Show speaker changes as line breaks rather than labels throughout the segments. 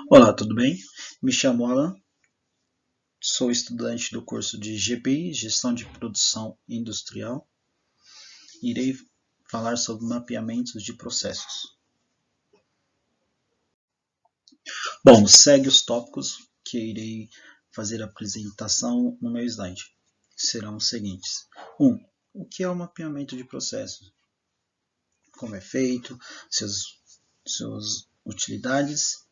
Olá, tudo bem? Me chamo Alan, sou estudante do curso de GPI, Gestão de Produção Industrial. Irei falar sobre mapeamentos de processos. Bom, segue os tópicos que irei fazer a apresentação no meu slide. Serão os seguintes. 1. O que é o mapeamento de processos? Como é feito, suas utilidades.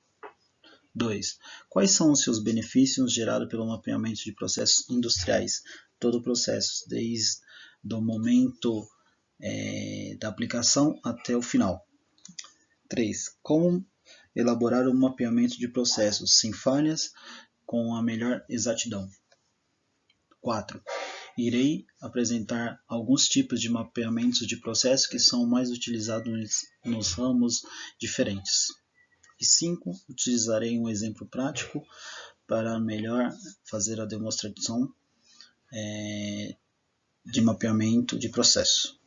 2. Quais são os seus benefícios gerados pelo mapeamento de processos industriais? Todo o processo, desde o momento da aplicação até o final. 3. Como elaborar um mapeamento de processos sem falhas, com a melhor exatidão. 4. Irei apresentar alguns tipos de mapeamentos de processos que são mais utilizados nos ramos diferentes. E 5. Utilizarei um exemplo prático para melhor fazer a demonstração de mapeamento de processo.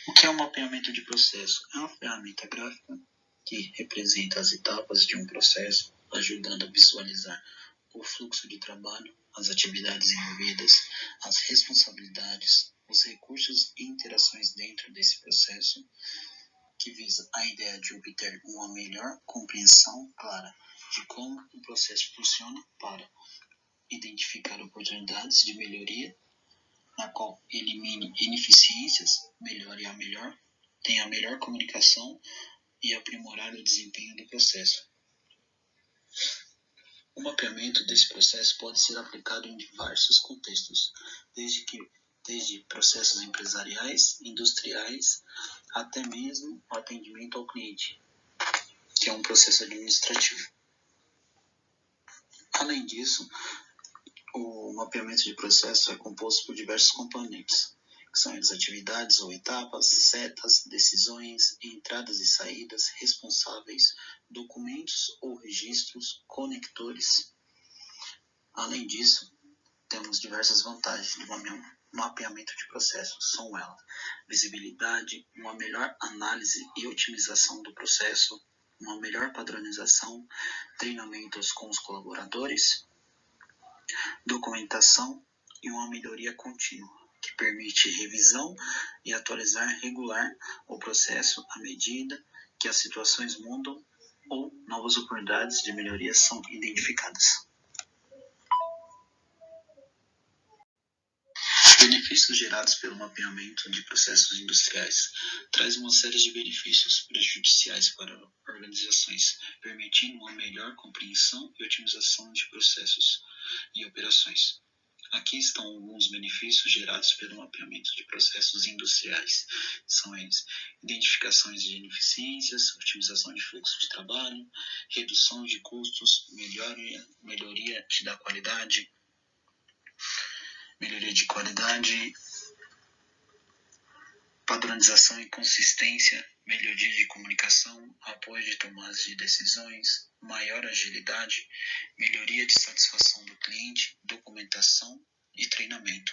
O que é um mapeamento de processo? É uma ferramenta gráfica que representa as etapas de um processo, ajudando a visualizar o fluxo de trabalho, as atividades envolvidas, as responsabilidades, os recursos e interações dentro desse processo, que visa a ideia de obter uma melhor compreensão clara de como o processo funciona para identificar oportunidades de melhoria, na qual elimine ineficiências, melhore tenha a melhor comunicação e aprimorar o desempenho do processo. O mapeamento desse processo pode ser aplicado em diversos contextos, desde processos empresariais, industriais, até mesmo o atendimento ao cliente, que é um processo administrativo. Além disso, o mapeamento de processo é composto por diversos componentes, que são as atividades ou etapas, setas, decisões, entradas e saídas, responsáveis, documentos ou registros, conectores. Além disso, temos diversas vantagens do mapeamento de processos. São elas: visibilidade, uma melhor análise e otimização do processo, uma melhor padronização, treinamentos com os colaboradores, documentação e uma melhoria contínua, que permite revisão e atualizar regular o processo à medida que as situações mudam ou novas oportunidades de melhoria são identificadas. Os benefícios gerados pelo mapeamento de processos industriais traz uma série de benefícios prejudiciais para organizações, permitindo uma melhor compreensão e otimização de processos e operações. Aqui estão alguns benefícios gerados pelo mapeamento de processos industriais. São eles: identificações de ineficiências, otimização de fluxo de trabalho, redução de custos, melhoria da qualidade, padronização e consistência, melhoria de comunicação, apoio de tomadas de decisões, maior agilidade, melhoria de satisfação do cliente, documentação e treinamento.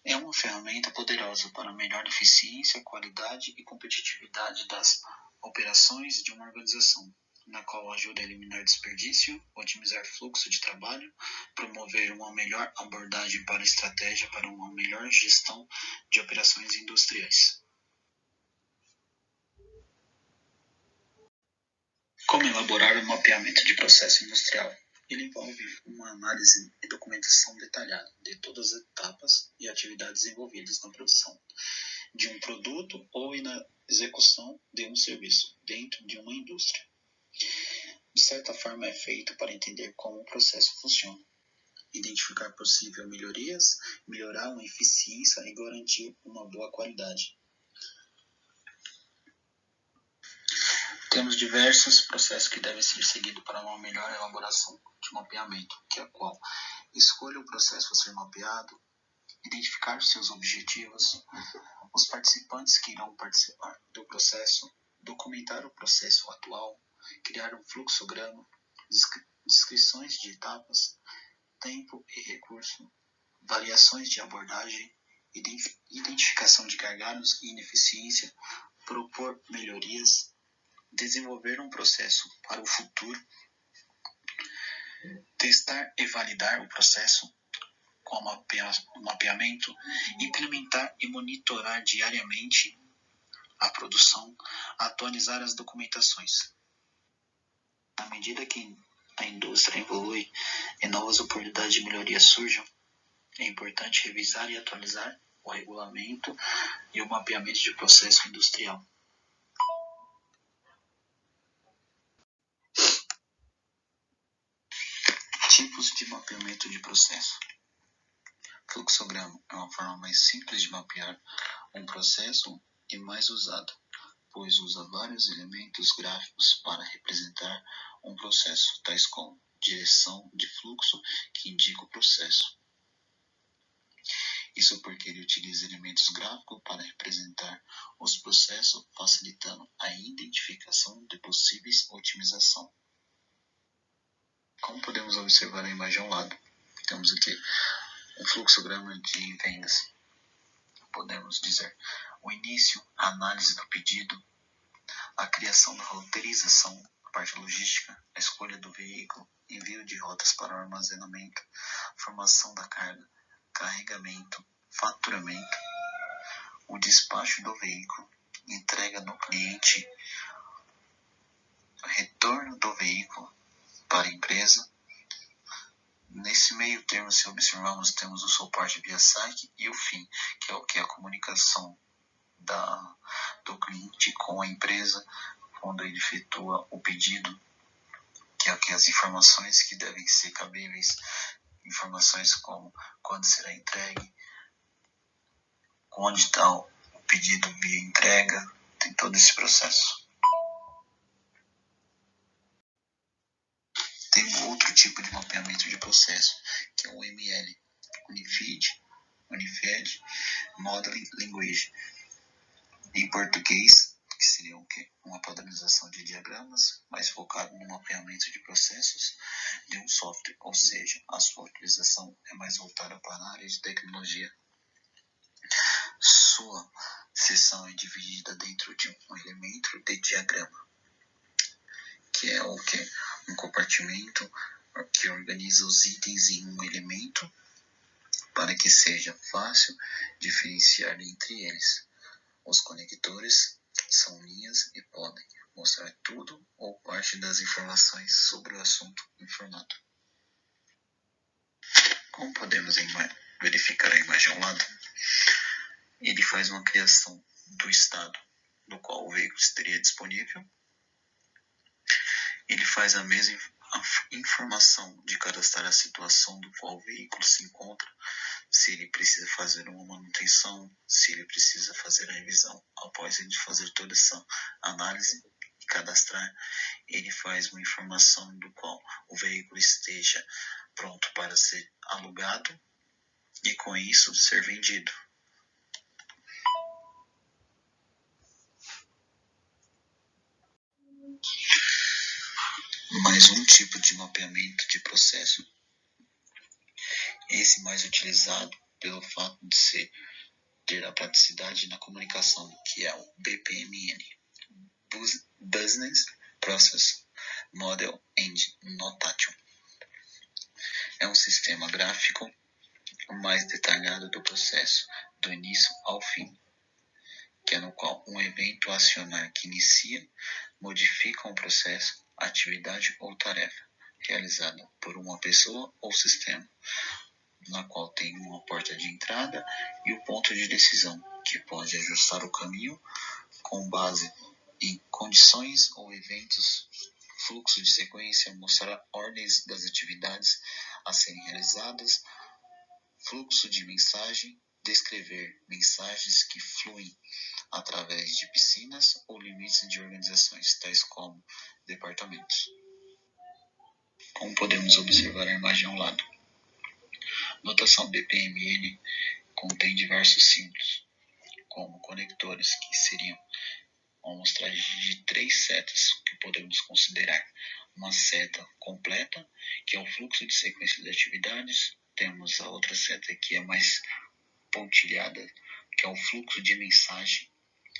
É uma ferramenta poderosa para melhor eficiência, qualidade e competitividade das operações de uma organização, na qual ajuda a eliminar desperdício, otimizar fluxo de trabalho, promover uma melhor abordagem para estratégia para uma melhor gestão de operações industriais. Como elaborar um mapeamento de processo industrial? Ele envolve uma análise e documentação detalhada de todas as etapas e atividades envolvidas na produção de um produto ou na execução de um serviço dentro de uma indústria. De certa forma, é feito para entender como o processo funciona, identificar possíveis melhorias, melhorar a eficiência e garantir uma boa qualidade. Temos diversos processos que devem ser seguidos para uma melhor elaboração de mapeamento, que é a qual: escolha o processo a ser mapeado, identificar os seus objetivos, os participantes que irão participar do processo, documentar o processo atual, criar um fluxograma, descrições de etapas, tempo e recurso, variações de abordagem, identificação de gargalos e ineficiência, propor melhorias, desenvolver um processo para o futuro, testar e validar o processo com mapeamento, implementar e monitorar diariamente a produção, atualizar as documentações. À medida que a indústria evolui e novas oportunidades de melhoria surjam, é importante revisar e atualizar o regulamento e o mapeamento de processo industrial. Tipos de mapeamento de processo. Fluxograma é uma forma mais simples de mapear um processo e mais usada, pois usa vários elementos gráficos para representar um processo, tais como direção de fluxo, que indica o processo. Isso porque ele utiliza elementos gráficos para representar os processos, facilitando a identificação de possíveis otimização. Como podemos observar na imagem ao lado, temos aqui um fluxograma de vendas. Podemos dizer o início, a análise do pedido, a criação da roteirização, a parte logística, a escolha do veículo, envio de rotas para o armazenamento, formação da carga, carregamento, faturamento, o despacho do veículo, entrega no cliente, retorno do veículo para a empresa. Nesse meio termo, se observarmos, temos o suporte via site e o fim, que é o que? A comunicação do cliente com a empresa quando ele efetua o pedido, que é o que? As informações que devem ser cabíveis, informações como quando será entregue, onde está o pedido via entrega, tem todo esse processo. Tem um outro tipo de mapeamento de processo, que é o ML, Unified Modeling Language. Em português, que seria o quê? Uma padronização de diagramas, mais focado no mapeamento de processos de um software, ou seja, a sua utilização é mais voltada para a área de tecnologia. Sua seção é dividida dentro de um elemento de diagrama, que é o que? Um compartimento que organiza os itens em um elemento para que seja fácil diferenciar entre eles. Os conectores são linhas e podem mostrar tudo ou parte das informações sobre o assunto informado. Como podemos verificar a imagem ao lado, ele faz uma criação do estado no qual o veículo estaria disponível. Ele faz a mesma informação de cadastrar a situação do qual o veículo se encontra, se ele precisa fazer uma manutenção, se ele precisa fazer a revisão. Após ele fazer toda essa análise e cadastrar, ele faz uma informação do qual o veículo esteja pronto para ser alugado e com isso ser vendido. Mais um tipo de mapeamento de processo, esse mais utilizado pelo fato de ter a praticidade na comunicação, que é o BPMN, Business Process Model and Notation. É um sistema gráfico mais detalhado do processo, do início ao fim, que é no qual um evento acionar que inicia, modifica um processo, atividade ou tarefa, realizada por uma pessoa ou sistema, na qual tem uma porta de entrada e o ponto de decisão, que pode ajustar o caminho com base em condições ou eventos, fluxo de sequência, mostrar ordens das atividades a serem realizadas, fluxo de mensagem, descrever mensagens que fluem através de piscinas ou limites de organizações, tais como departamentos. Como podemos observar a imagem ao lado, notação BPMN contém diversos símbolos, como conectores, que seriam uma amostragem de 3 setas, que podemos considerar uma seta completa, que é o fluxo de sequência de atividades. Temos a outra seta que é mais pontilhada, que é o fluxo de mensagem,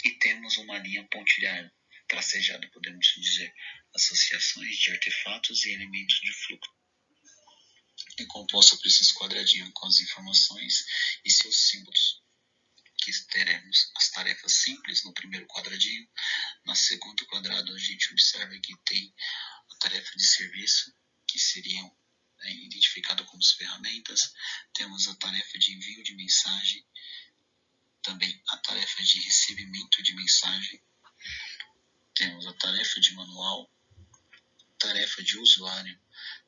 e temos uma linha pontilhada, tracejado, podemos dizer, associações de artefatos e elementos de fluxo. É composto por esses quadradinhos com as informações e seus símbolos, que teremos as tarefas simples no primeiro quadradinho. No segundo quadrado a gente observa que tem a tarefa de serviço, que seriam identificadas como ferramentas. Temos a tarefa de envio de mensagem, também a tarefa de recebimento de mensagem. Temos a tarefa de manual, tarefa de usuário,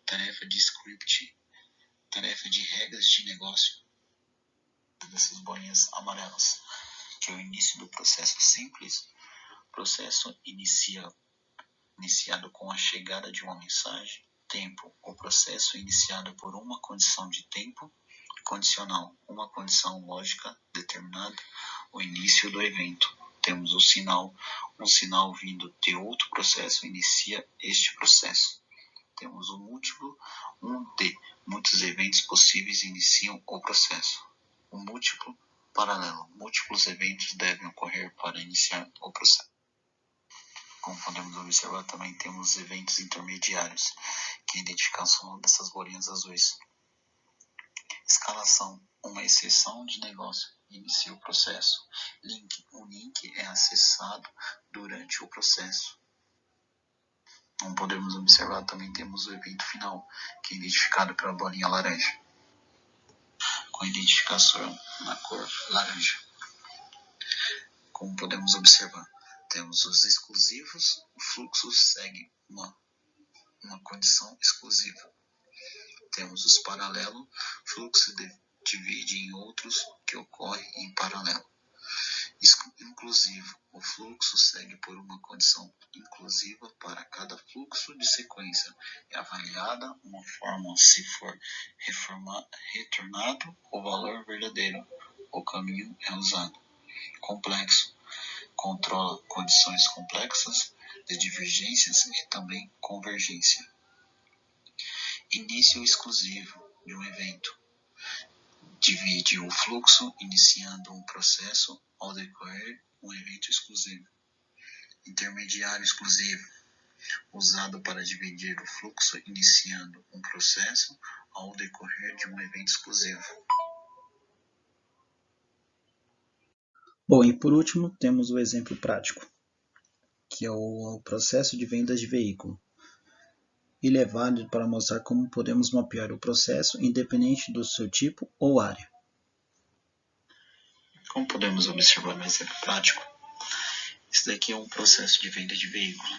tarefa de script, tarefa de regras de negócio. Dessas bolinhas amarelas, que é o início do processo simples. O processo iniciado com a chegada de uma mensagem. Tempo, o processo iniciado por uma condição de tempo condicional, uma condição lógica determinada, o início do evento. Temos o sinal, um sinal vindo de outro processo inicia este processo. Temos o múltiplo, um de muitos eventos possíveis iniciam o processo. O múltiplo paralelo, múltiplos eventos devem ocorrer para iniciar o processo. Como podemos observar, também temos eventos intermediários, que é a identificação dessas bolinhas azuis. Escalação, uma exceção de negócio, inicia o processo. Link, o link é acessado durante o processo. Como podemos observar, também temos o evento final, que é identificado pela bolinha laranja, com identificação na cor laranja. Como podemos observar, temos os exclusivos, o fluxo segue uma condição exclusiva. Temos os paralelos, fluxo divide em outros que ocorrem em paralelo. Inclusivo, o fluxo segue por uma condição inclusiva para cada fluxo de sequência. É avaliada uma forma se for retornado o valor verdadeiro. O caminho é usado. Complexo, controla condições complexas de divergências e também convergência. Início exclusivo de um evento. Divide o fluxo iniciando um processo ao decorrer um evento exclusivo. Intermediário exclusivo, usado para dividir o fluxo iniciando um processo ao decorrer de um evento exclusivo. Bom, e por último temos o exemplo prático, que é o processo de vendas de veículo. Ele é válido para mostrar como podemos mapear o processo independente do seu tipo ou área. Como podemos observar no exemplo prático, esse daqui é um processo de venda de veículo.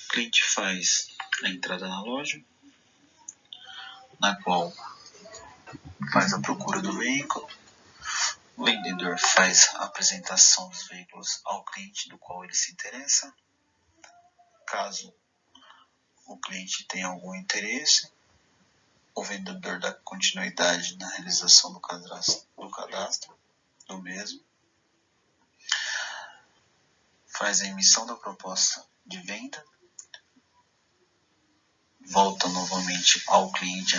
O cliente faz a entrada na loja, na qual faz a procura do veículo. O vendedor faz a apresentação dos veículos ao cliente do qual ele se interessa. Caso o cliente tenha algum interesse, o vendedor dá continuidade na realização do cadastro do mesmo. Faz a emissão da proposta de venda. Volta novamente ao cliente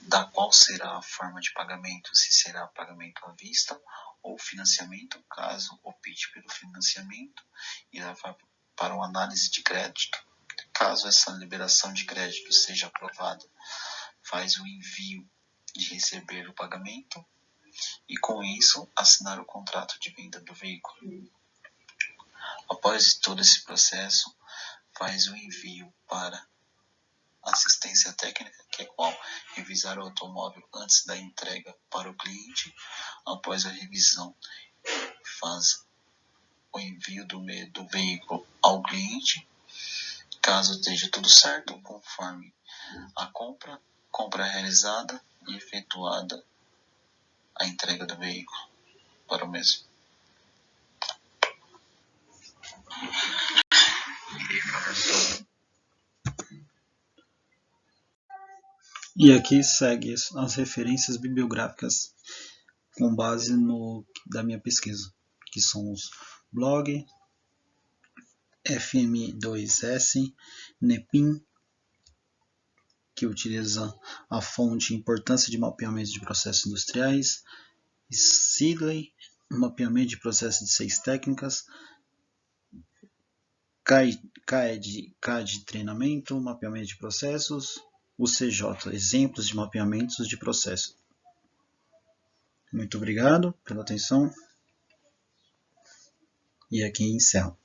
da qual será a forma de pagamento, se será pagamento à vista ou financiamento. Caso opte pelo financiamento, irá para uma análise de crédito. Caso essa liberação de crédito seja aprovada, faz o envio de receber o pagamento e, com isso, assinar o contrato de venda do veículo. Após todo esse processo, faz o envio para assistência técnica, que é qual revisar o automóvel antes da entrega para o cliente. Após a revisão, faz o envio do veículo ao cliente. Caso esteja tudo certo, conforme a compra realizada e efetuada a entrega do veículo para o mesmo. E aqui segue as referências bibliográficas com base da minha pesquisa, que são os blog, FM2S, NEPIM, que utiliza a fonte Importância de Mapeamento de Processos Industriais, Sidley, Mapeamento de Processos de 6 Técnicas, K de treinamento, mapeamento de processos, o CJ, exemplos de mapeamentos de processo. Muito obrigado pela atenção e aqui encerro.